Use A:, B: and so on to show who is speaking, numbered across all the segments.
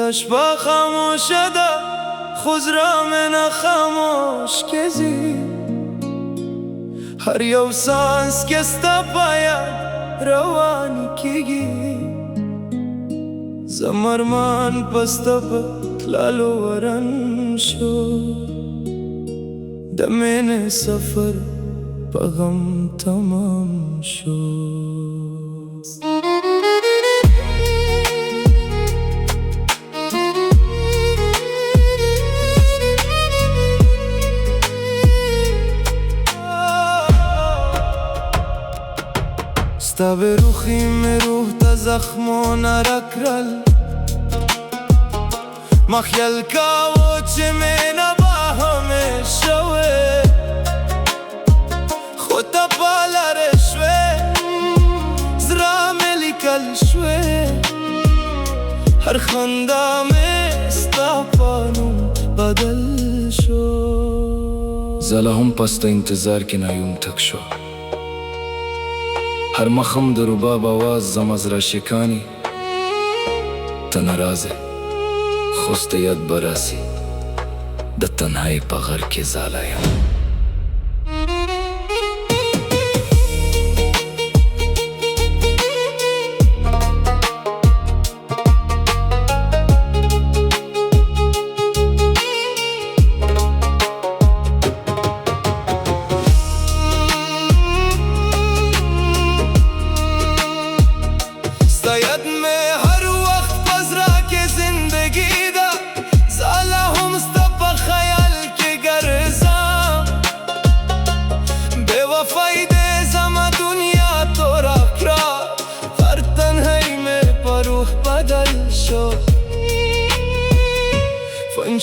A: دشبا خاموش ده خزرا من خاموش کزی هر یو سانس که ستا باید روانی کیگی زمرمان پستا پا لالو ورن شو دمین سفر پا غم تمام شو ستا به روخی می روح تا زخمو نرکرل مخیل کاو چه می نبا همه شوه خودتا پالا رشوه زرا ملی کل شوه هر خنده می ستا پانوم بدل شو
B: زلا هم پستا انتظار که نیوم تک شو هر مخم در رباب آواز زمز را شکانی تا نرازه خوست ید براسی ده تنهای پا غر که زالایم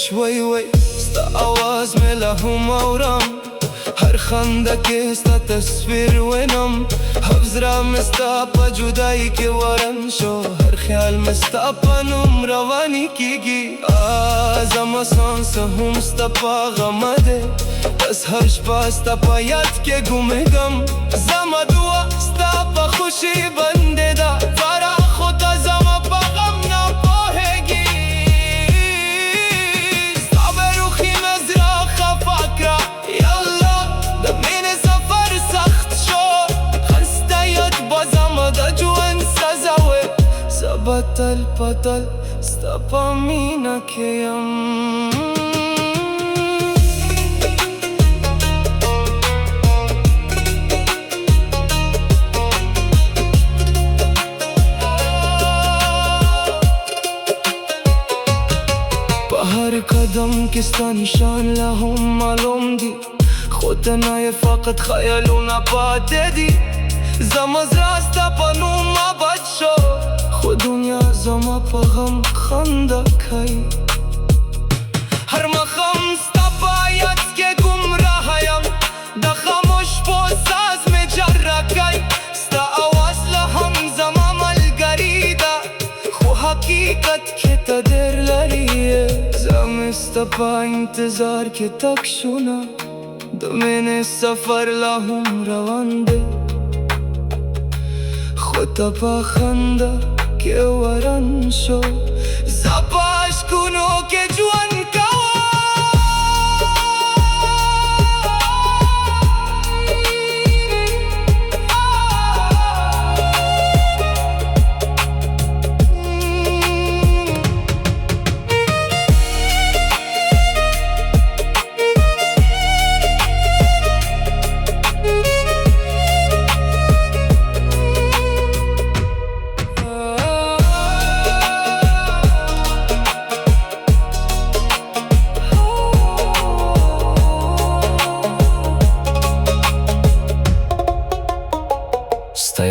A: شوی وی ستا آواز میں لہو مورم ہر خندہ کے ستا تصویر وینم حفظ را میں ستا پا جدائی کے ورن شو ہر خیال میں ستا پا نم روانی کیگی آزم سانس ہم ستا پا غم دے بس ہر شپا ستا پا یاد کے گمے گم زم دعا ستا پا خوشی بندے دا فارا خدا زم پا غم نا پوہے بطل بطل ستا پا مینا کیم پا هر قدم کستا نشان لهم معلوم دی خود نای فقط خیالونا پاته دی زمز راستا پا نوم آباد شو خود دنیا زما پا غم خنده کئی هر مخم ستا باید که گمراهیم ده خاموش با ساز می جره کئی ستا آواز لهم زما ملگری ده خو حقیقت که تا در لریه زم ستا پا انتظار که تک شونا دمین سفر لهم روان ده خود تا پا خنده که ورن شو زباش کنو که جوان کوا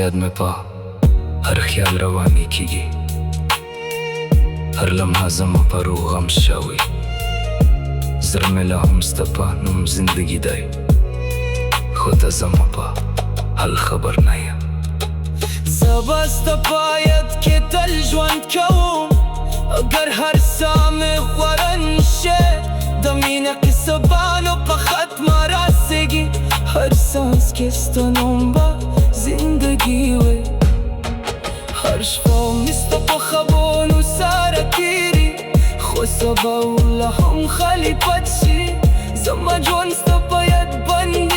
B: یاد میں پا ہر خیال روانی کیگی ہر لمحہ زما پا رو غم شوی زرمه لهم ستپا نم زندگی دای خود زما پا هل خبر نیم
A: زبست باید که تل ژوند کوم اگر هر سامه غوره شه دمینه قصه بانو په ختمه رسیږي هر سانس کې ستا نوم به زندگی وي هر شپه مې ستا په خوبونو سره تېري خو سبا وله هم خالي پټ شي زما ژوند ستا په یاد باندې